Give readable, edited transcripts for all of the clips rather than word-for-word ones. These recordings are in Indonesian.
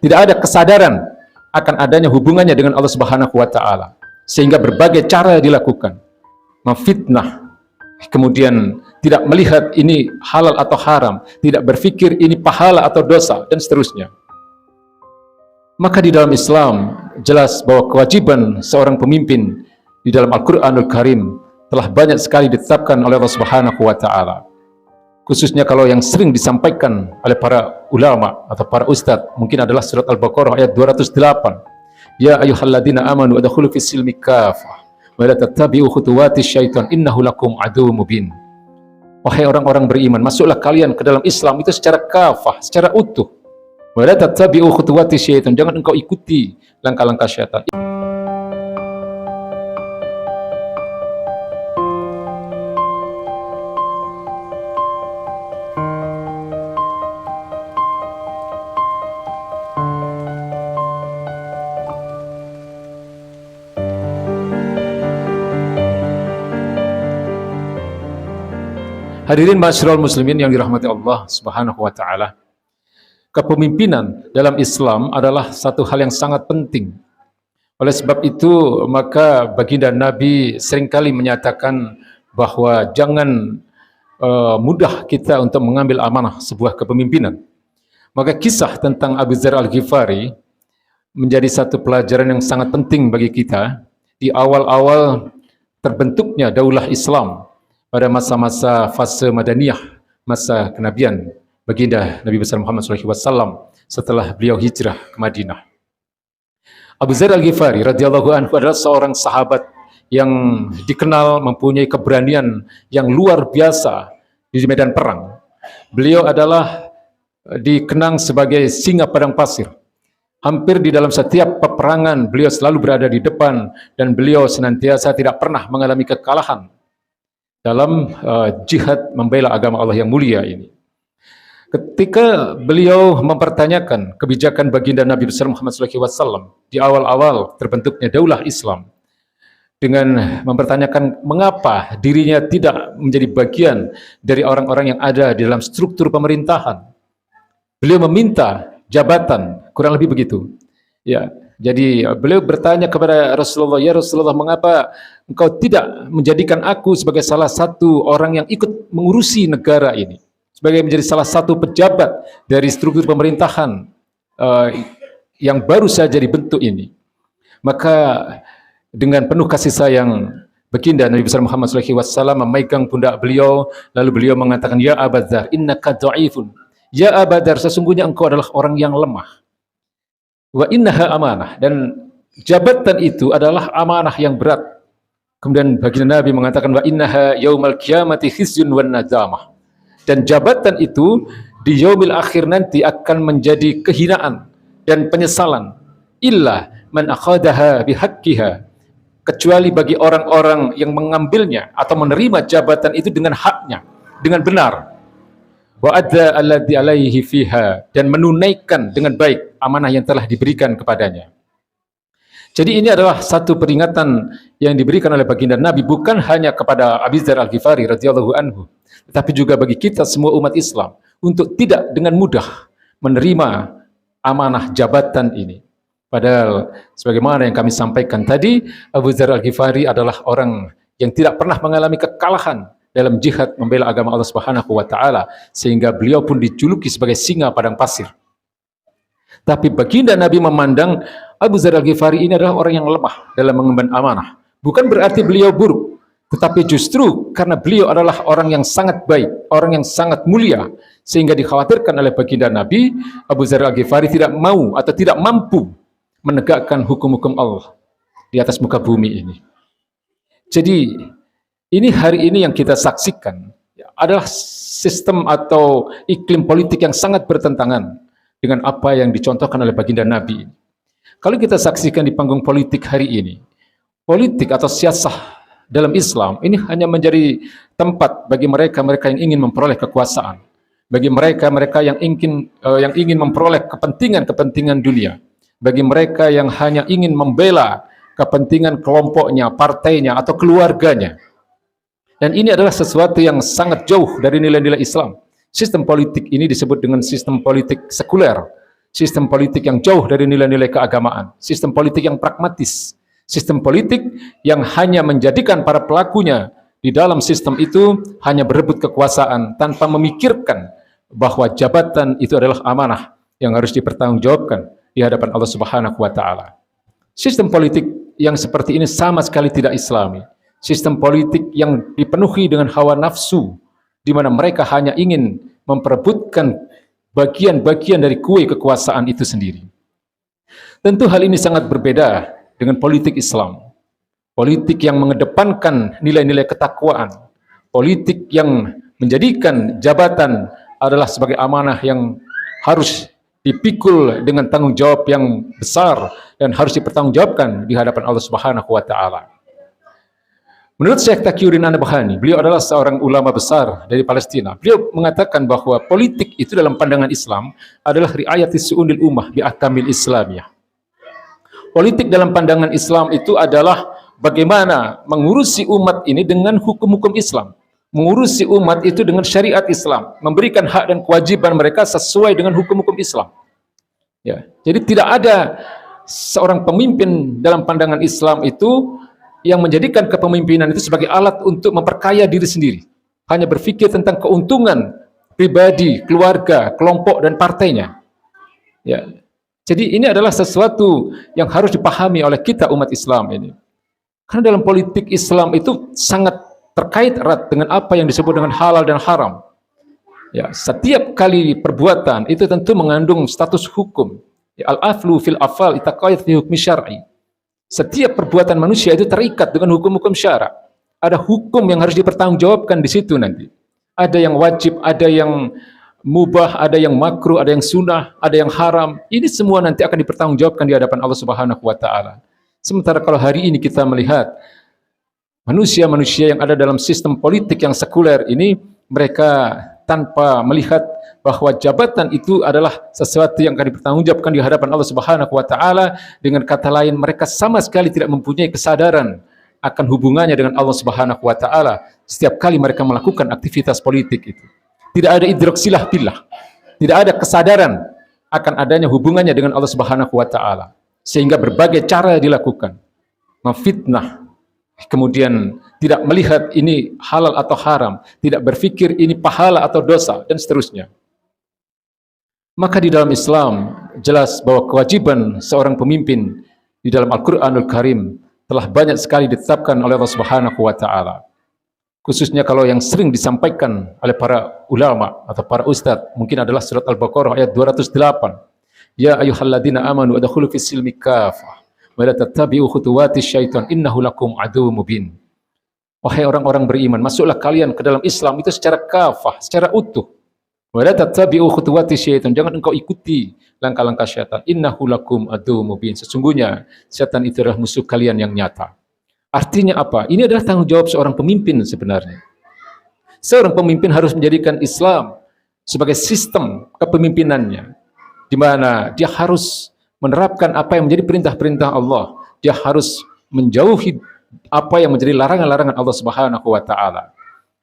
tidak ada kesadaran akan adanya hubungannya dengan Allah Subhanahu wa taala. Sehingga berbagai cara dilakukan. Memfitnah, kemudian tidak melihat ini halal atau haram, tidak berpikir ini pahala atau dosa, dan seterusnya. Maka di dalam Islam jelas bahwa kewajiban seorang pemimpin di dalam Al-Quranul Karim telah banyak sekali ditetapkan oleh Allah Subhanahu wa taala. Khususnya kalau yang sering disampaikan oleh para ulama atau para ustadz, mungkin adalah surat Al-Baqarah ayat 208. Ya ayyuhalladzina amanu adkhulu fis silmi kafah wa la tattabi'u khutuwatis syaitan innahu lakum aduwwum mubin. Wahai orang-orang beriman, masuklah kalian ke dalam Islam itu secara kafah, secara utuh. Wa la tattabi'u khutuwatis syaitan, jangan engkau ikuti langkah-langkah syaitan. Hadirin ma'asyiral muslimin yang dirahmati Allah Subhanahu wa taala. Kepemimpinan dalam Islam adalah satu hal yang sangat penting. Oleh sebab itu, maka baginda Nabi seringkali menyatakan bahwa jangan mudah kita untuk mengambil amanah sebuah kepemimpinan. Maka kisah tentang Abu Dzar Al-Ghifari menjadi satu pelajaran yang sangat penting bagi kita di awal-awal terbentuknya daulah Islam pada masa-masa fase Madaniyah, masa kenabian baginda Nabi besar Muhammad SAW setelah beliau hijrah ke Madinah. Abu Dzar Al-Ghifari radhiyallahu anhu adalah seorang sahabat yang dikenal mempunyai keberanian yang luar biasa di medan perang. Beliau adalah dikenang sebagai singa padang pasir. Hampir di dalam setiap peperangan beliau selalu berada di depan dan beliau senantiasa tidak pernah mengalami kekalahan dalam jihad membela agama Allah yang mulia ini. Ketika beliau mempertanyakan kebijakan baginda Nabi besar Muhammad SAW di awal-awal terbentuknya daulah Islam dengan mempertanyakan mengapa dirinya tidak menjadi bagian dari orang-orang yang ada di dalam struktur pemerintahan, beliau meminta jabatan, kurang lebih begitu. Ya, jadi beliau bertanya kepada Rasulullah, ya Rasulullah, mengapa engkau tidak menjadikan aku sebagai salah satu orang yang ikut mengurusi negara ini? Sebagai menjadi salah satu pejabat dari struktur pemerintahan yang baru saja dibentuk ini. Maka dengan penuh kasih sayang, baginda Nabi besar Muhammad SAW memegang pundak beliau, lalu beliau mengatakan, ya Abu Dzar, innaka dha'ifun. Ya Abu Dzar, sesungguhnya engkau adalah orang yang lemah. Wa innaha amanah, dan jabatan itu adalah amanah yang berat. Kemudian baginda Nabi mengatakan, wa innaha yaumal qiyamati khizyun wan nadamah. Dan jabatan itu di yaumil akhir nanti akan menjadi kehinaan dan penyesalan. Illa man akhadaha bihaqqiha, kecuali bagi orang-orang yang mengambilnya atau menerima jabatan itu dengan haknya, dengan benar. Wa adza alladzi alaihi fiha, dan menunaikan dengan baik amanah yang telah diberikan kepadanya. Jadi ini adalah satu peringatan yang diberikan oleh baginda Nabi bukan hanya kepada Abu Dzar Al-Ghifari radhiyallahu anhu, tetapi juga bagi kita semua umat Islam untuk tidak dengan mudah menerima amanah jabatan ini. Padahal sebagaimana yang kami sampaikan tadi, Abu Dzar Al-Ghifari adalah orang yang tidak pernah mengalami kekalahan dalam jihad membela agama Allah Subhanahu wa taala, sehingga beliau pun dijuluki sebagai singa padang pasir. Tapi baginda Nabi memandang Abu Dzar Al-Ghifari ini adalah orang yang lemah dalam mengemban amanah. Bukan berarti beliau buruk, tetapi justru karena beliau adalah orang yang sangat baik, orang yang sangat mulia, sehingga dikhawatirkan oleh baginda Nabi, Abu Dzar Al-Ghifari tidak mau atau tidak mampu menegakkan hukum-hukum Allah di atas muka bumi ini. Jadi ini hari ini yang kita saksikan adalah sistem atau iklim politik yang sangat bertentangan dengan apa yang dicontohkan oleh baginda Nabi. Kalau kita saksikan di panggung politik hari ini, politik atau siasah dalam Islam ini hanya menjadi tempat bagi mereka-mereka yang ingin memperoleh kekuasaan, bagi mereka-mereka yang ingin memperoleh kepentingan-kepentingan dunia, bagi mereka yang hanya ingin membela kepentingan kelompoknya, partainya, atau keluarganya. Dan ini adalah sesuatu yang sangat jauh dari nilai-nilai Islam. Sistem politik ini disebut dengan sistem politik sekuler, sistem politik yang jauh dari nilai-nilai keagamaan, sistem politik yang pragmatis, sistem politik yang hanya menjadikan para pelakunya di dalam sistem itu hanya berebut kekuasaan tanpa memikirkan bahwa jabatan itu adalah amanah yang harus dipertanggungjawabkan di hadapan Allah Subhanahu wa taala. Sistem politik yang seperti ini sama sekali tidak Islami. Sistem politik yang dipenuhi dengan hawa nafsu, di mana mereka hanya ingin memperebutkan bagian-bagian dari kue kekuasaan itu sendiri. Tentu hal ini sangat berbeda dengan politik Islam. Politik yang mengedepankan nilai-nilai ketakwaan. Politik yang menjadikan jabatan adalah sebagai amanah yang harus dipikul dengan tanggung jawab yang besar dan harus dipertanggungjawabkan di hadapan Allah Subhanahu wa taala. Menurut Syekh Taqiyuddin An-Nabhani, beliau adalah seorang ulama besar dari Palestina. Beliau mengatakan bahwa politik itu dalam pandangan Islam adalah riayatis su'unil ummah bi ahkamil islamiyah. Politik dalam pandangan Islam itu adalah bagaimana mengurusi umat ini dengan hukum-hukum Islam. Mengurusi umat itu dengan syariat Islam, memberikan hak dan kewajiban mereka sesuai dengan hukum-hukum Islam. Ya, jadi tidak ada seorang pemimpin dalam pandangan Islam itu yang menjadikan kepemimpinan itu sebagai alat untuk memperkaya diri sendiri. Hanya berpikir tentang keuntungan pribadi, keluarga, kelompok, dan partainya. Ya. Jadi ini adalah sesuatu yang harus dipahami oleh kita umat Islam ini. Karena dalam politik Islam itu sangat terkait erat dengan apa yang disebut dengan halal dan haram. Ya, setiap kali perbuatan itu tentu mengandung status hukum. Ya, al-aflu fil afal itaqayyad fi hukmi syar'i. Setiap perbuatan manusia itu terikat dengan hukum-hukum syara. Ada hukum yang harus dipertanggungjawabkan di situ nanti. Ada yang wajib, ada yang mubah, ada yang makruh, ada yang sunnah, ada yang haram. Ini semua nanti akan dipertanggungjawabkan di hadapan Allah Subhanahu wa taala. Sementara kalau hari ini kita melihat manusia-manusia yang ada dalam sistem politik yang sekuler ini, mereka tanpa melihat bahwa jabatan itu adalah sesuatu yang akan dipertanggungjawabkan di hadapan Allah Subhanahu wa taala. Dengan kata lain, mereka sama sekali tidak mempunyai kesadaran akan hubungannya dengan Allah Subhanahu wa taala setiap kali mereka melakukan aktivitas politik itu. Tidak ada idroksilah billah. Tidak ada kesadaran akan adanya hubungannya dengan Allah Subhanahu wa taala. Sehingga berbagai cara dilakukan. Memfitnah, kemudian tidak melihat ini halal atau haram, tidak berpikir ini pahala atau dosa, dan seterusnya. Maka di dalam Islam jelas bahwa kewajiban seorang pemimpin di dalam Al-Quranul Karim telah banyak sekali ditetapkan oleh Allah Subhanahu wa taala. Khususnya kalau yang sering disampaikan oleh para ulama atau para ustadz, mungkin adalah surat Al-Baqarah ayat 208. Ya ayyuhalladzina amanu adkhulu fis silmi kafah wa la tattabi'u khutuwatis syaitan innahu lakum aduwwum mubin. Wahai orang-orang beriman, masuklah kalian ke dalam Islam itu secara kafah, secara utuh. Wa la tattabi'u khutuwatis syaitan, jangan engkau ikuti langkah-langkah syaitan. Innahu lakum aduwwum mubin. Sesungguhnya syaitan itu adalah musuh kalian yang nyata. Artinya apa? Ini adalah tanggung jawab seorang pemimpin sebenarnya. Seorang pemimpin harus menjadikan Islam sebagai sistem kepemimpinannya, di mana dia harus menerapkan apa yang menjadi perintah-perintah Allah. Dia harus menjauhi apa yang menjadi larangan-larangan Allah Subhanahu wa taala.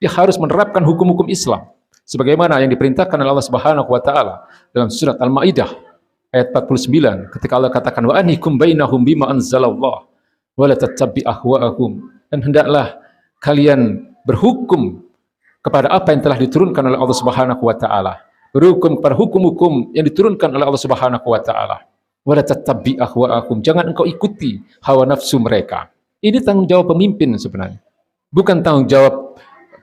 Dia harus menerapkan hukum-hukum Islam sebagaimana yang diperintahkan oleh Allah Subhanahu wa taala dalam surat Al-Maidah ayat 49 ketika Allah katakan wa anikum bainahum bima anzalallah wa la tattabi' ahwa'ahum, dan hendaklah kalian berhukum kepada apa yang telah diturunkan oleh Allah Subhanahu wa taala, berhukum kepada hukum-hukum yang diturunkan oleh Allah Subhanahu wa taala. Wa la tattabi' ahwa'ahum, jangan engkau ikuti hawa nafsu mereka. Ini tanggung jawab pemimpin sebenarnya, bukan tanggung jawab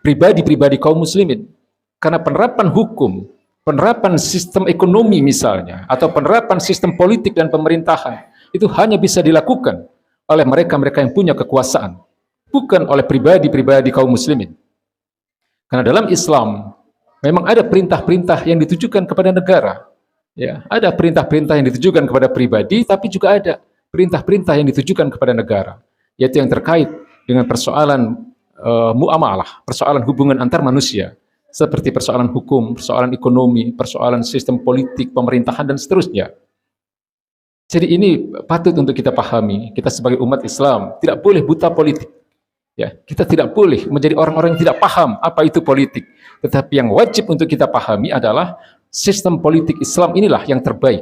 pribadi-pribadi kaum muslimin. Karena penerapan hukum, penerapan sistem ekonomi misalnya, atau penerapan sistem politik dan pemerintahan, itu hanya bisa dilakukan oleh mereka-mereka yang punya kekuasaan, bukan oleh pribadi-pribadi kaum muslimin. Karena dalam Islam, memang ada perintah-perintah yang ditujukan kepada negara. Ya, ada perintah-perintah yang ditujukan kepada pribadi, tapi juga ada perintah-perintah yang ditujukan kepada negara, yaitu yang terkait dengan persoalan muamalah, persoalan hubungan antar manusia, seperti persoalan hukum, persoalan ekonomi, persoalan sistem politik, pemerintahan, dan seterusnya. Jadi ini patut untuk kita pahami. Kita sebagai umat Islam tidak boleh buta politik. Ya, kita tidak boleh menjadi orang-orang yang tidak paham apa itu politik. Tetapi yang wajib untuk kita pahami adalah sistem politik Islam inilah yang terbaik.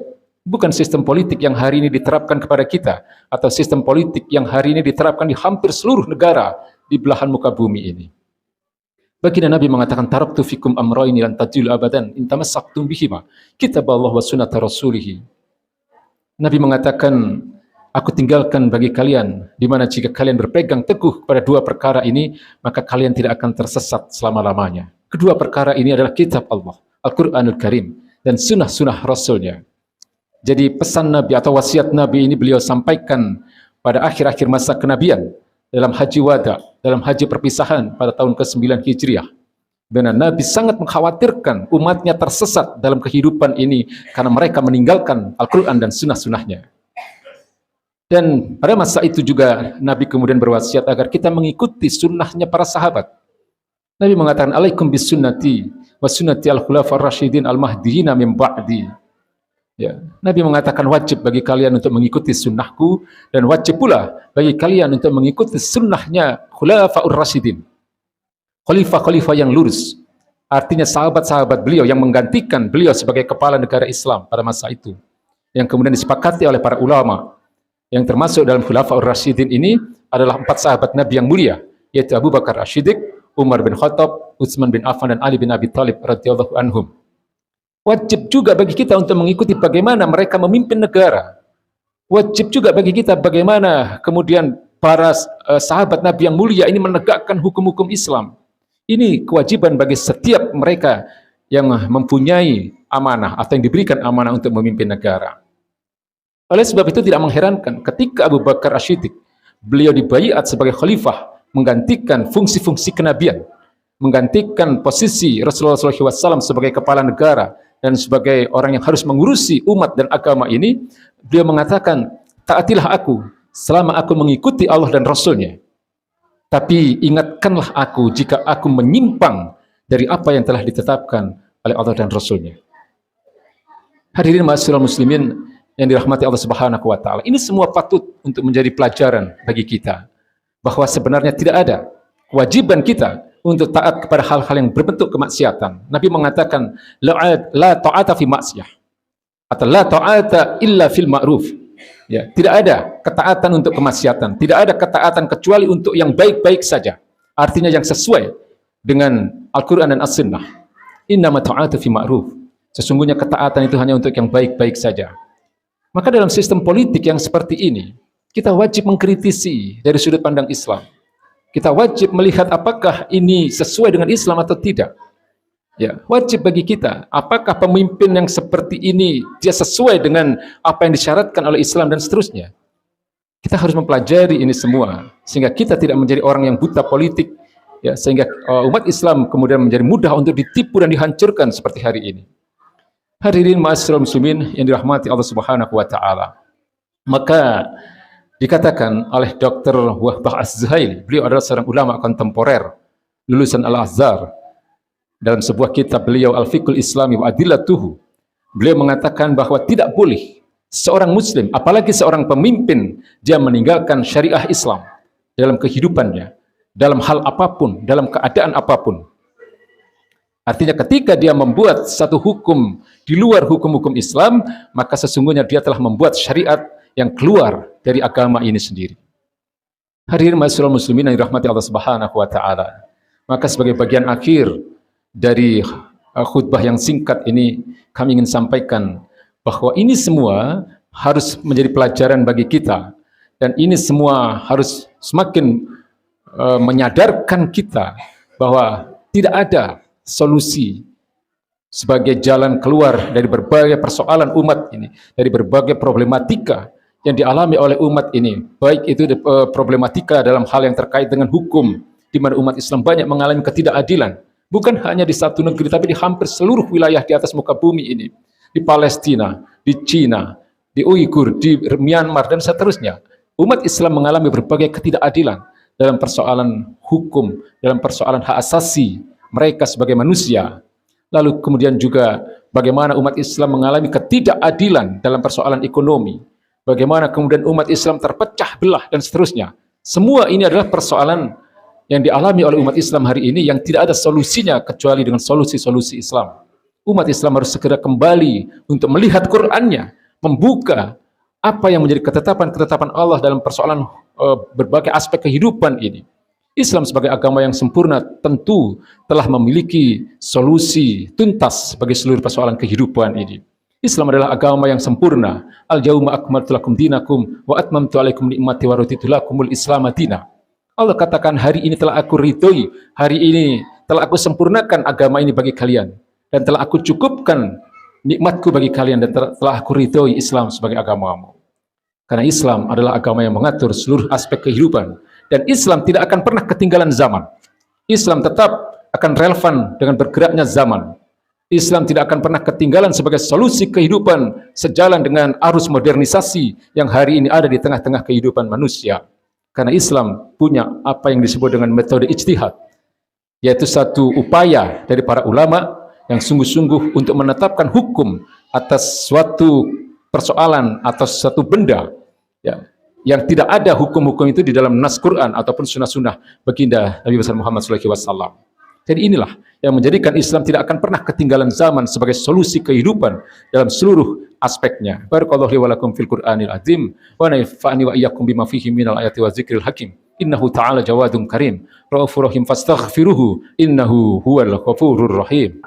Bukan sistem politik yang hari ini diterapkan kepada kita, atau sistem politik yang hari ini diterapkan di hampir seluruh negara di belahan muka bumi ini. Baginda Nabi mengatakan, taraktu fikum amrayni lan tadillu abadan in tamassaktum bihima, kitaballah wa sunnata rasulih. Nabi mengatakan, aku tinggalkan bagi kalian, di mana jika kalian berpegang teguh pada dua perkara ini, maka kalian tidak akan tersesat selama-lamanya. Kedua perkara ini adalah kitab Allah, Al-Quranul Karim, dan sunnah-sunnah Rasulnya. Jadi pesan Nabi atau wasiat Nabi ini beliau sampaikan pada akhir-akhir masa kenabian, dalam haji wada, dalam haji perpisahan pada tahun ke-9 Hijriah. Dan Nabi sangat mengkhawatirkan umatnya tersesat dalam kehidupan ini karena mereka meninggalkan Al-Quran dan sunnah-sunnahnya. Dan pada masa itu juga Nabi kemudian berwasiat agar kita mengikuti sunnahnya para sahabat. Nabi mengatakan, alaikum bis sunnati wa sunnati al-khulafa ar-rasyidin al-mahdiyina min ba'di. Ya, Nabi mengatakan wajib bagi kalian untuk mengikuti sunnahku, dan wajib pula bagi kalian untuk mengikuti sunnahnya khulafaur rasyidin, khalifah-khalifah yang lurus. Artinya sahabat-sahabat beliau yang menggantikan beliau sebagai kepala negara Islam pada masa itu, yang kemudian disepakati oleh para ulama. Yang termasuk dalam khulafaur rasyidin ini adalah 4 sahabat Nabi yang mulia, yaitu Abu Bakar As-Siddiq, Umar bin Khattab, Utsman bin Affan, dan Ali bin Abi Thalib radhiyallahu anhum. Wajib juga bagi kita untuk mengikuti bagaimana mereka memimpin negara. Wajib juga bagi kita bagaimana kemudian para sahabat Nabi yang mulia ini menegakkan hukum-hukum Islam. Ini kewajiban bagi setiap mereka yang mempunyai amanah atau yang diberikan amanah untuk memimpin negara. Oleh sebab itu tidak mengherankan ketika Abu Bakar As-Siddiq, beliau dibaiat sebagai khalifah, menggantikan fungsi-fungsi kenabian, menggantikan posisi Rasulullah SAW sebagai kepala negara dan sebagai orang yang harus mengurusi umat dan agama ini. Beliau mengatakan, taatilah aku selama aku mengikuti Allah dan Rasulnya, tapi ingatkanlah aku jika aku menyimpang dari apa yang telah ditetapkan oleh Allah dan Rasulnya. Hadirin ma'asyiral muslimin yang dirahmati Allah Subhanahu wa taala, ini semua patut untuk menjadi pelajaran bagi kita bahwa sebenarnya tidak ada kewajiban kita untuk taat kepada hal-hal yang berbentuk kemaksiatan. Nabi mengatakan, la ta'ata fi maksiyah, atau la ta'ata illa fil ma'ruf. Ya, tidak ada ketaatan untuk kemaksiatan, tidak ada ketaatan kecuali untuk yang baik-baik saja. Artinya yang sesuai dengan Al-Quran dan As-Sunnah. Innama ta'atu fi ma'ruf. Sesungguhnya ketaatan itu hanya untuk yang baik-baik saja. Maka dalam sistem politik yang seperti ini, kita wajib mengkritisi dari sudut pandang Islam. Kita wajib melihat apakah ini sesuai dengan Islam atau tidak. Ya, wajib bagi kita, apakah pemimpin yang seperti ini dia sesuai dengan apa yang disyaratkan oleh Islam dan seterusnya. Kita harus mempelajari ini semua sehingga kita tidak menjadi orang yang buta politik, ya, sehingga umat Islam kemudian menjadi mudah untuk ditipu dan dihancurkan seperti hari ini. Hadirin ma'asyiral muslimin yang dirahmati Allah Subhanahu wa taala. Maka dikatakan oleh Dr. Wahbah Az-Zuhaili, beliau adalah seorang ulama kontemporer lulusan Al-Azhar. Dalam sebuah kitab beliau Al-Fiqhul Islami wa Adillatuhu, beliau mengatakan bahwa tidak boleh seorang muslim, apalagi seorang pemimpin, dia meninggalkan syariah Islam dalam kehidupannya, dalam hal apapun, dalam keadaan apapun. Artinya ketika dia membuat satu hukum di luar hukum-hukum Islam, maka sesungguhnya dia telah membuat syariat yang keluar dari agama ini sendiri. Hadirin ma'asyiral muslimin yang dirahmati Allah Subhanahu wa taala. Maka sebagai bagian akhir dari khutbah yang singkat ini, kami ingin sampaikan bahwa ini semua harus menjadi pelajaran bagi kita, dan ini semua harus semakin menyadarkan kita bahwa tidak ada solusi sebagai jalan keluar dari berbagai persoalan umat ini, dari berbagai problematika yang dialami oleh umat ini, baik itu problematika dalam hal yang terkait dengan hukum, di mana umat Islam banyak mengalami ketidakadilan, bukan hanya di satu negeri, tapi di hampir seluruh wilayah di atas muka bumi ini, di Palestina, di Cina, di Uighur, di Myanmar, dan seterusnya. Umat Islam mengalami berbagai ketidakadilan dalam persoalan hukum, dalam persoalan hak asasi mereka sebagai manusia. Lalu kemudian juga bagaimana umat Islam mengalami ketidakadilan dalam persoalan ekonomi, bagaimana kemudian umat Islam terpecah belah dan seterusnya. Semua ini adalah persoalan yang dialami oleh umat Islam hari ini yang tidak ada solusinya kecuali dengan solusi-solusi Islam. Umat Islam harus segera kembali untuk melihat Qur'annya, membuka apa yang menjadi ketetapan-ketetapan Allah dalam persoalan berbagai aspek kehidupan ini. Islam sebagai agama yang sempurna tentu telah memiliki solusi tuntas bagi seluruh persoalan kehidupan ini. Islam adalah agama yang sempurna. Al-yauma akmaltu lakum dinakum wa atmamtu alaikum ni'mati wa raditu lakumul Islam madina. Allah katakan, hari ini telah aku ridhoi, hari ini telah aku sempurnakan agama ini bagi kalian, dan telah aku cukupkan nikmatku bagi kalian, dan telah aku ridhoi Islam sebagai agamamu. Karena Islam adalah agama yang mengatur seluruh aspek kehidupan, dan Islam tidak akan pernah ketinggalan zaman. Islam tetap akan relevan dengan bergeraknya zaman. Islam tidak akan pernah ketinggalan sebagai solusi kehidupan sejalan dengan arus modernisasi yang hari ini ada di tengah-tengah kehidupan manusia. Karena Islam punya apa yang disebut dengan metode ijtihad, yaitu satu upaya dari para ulama yang sungguh-sungguh untuk menetapkan hukum atas suatu persoalan atau suatu benda, ya, yang tidak ada hukum-hukum itu di dalam nas Quran ataupun sunnah-sunnah baginda Nabi besar Muhammad SAW. Jadi inilah yang menjadikan Islam tidak akan pernah ketinggalan zaman sebagai solusi kehidupan dalam seluruh aspeknya. Barakallahu li wa lakum fil Qur'anil azim wa nafa'ani wa iyyakum bima fihi minal ayati wa dzikril hakim. Innahu ta'ala jawadun karim. Raufur rahim fastaghfiruhu innahu huwal ghafurur rahim.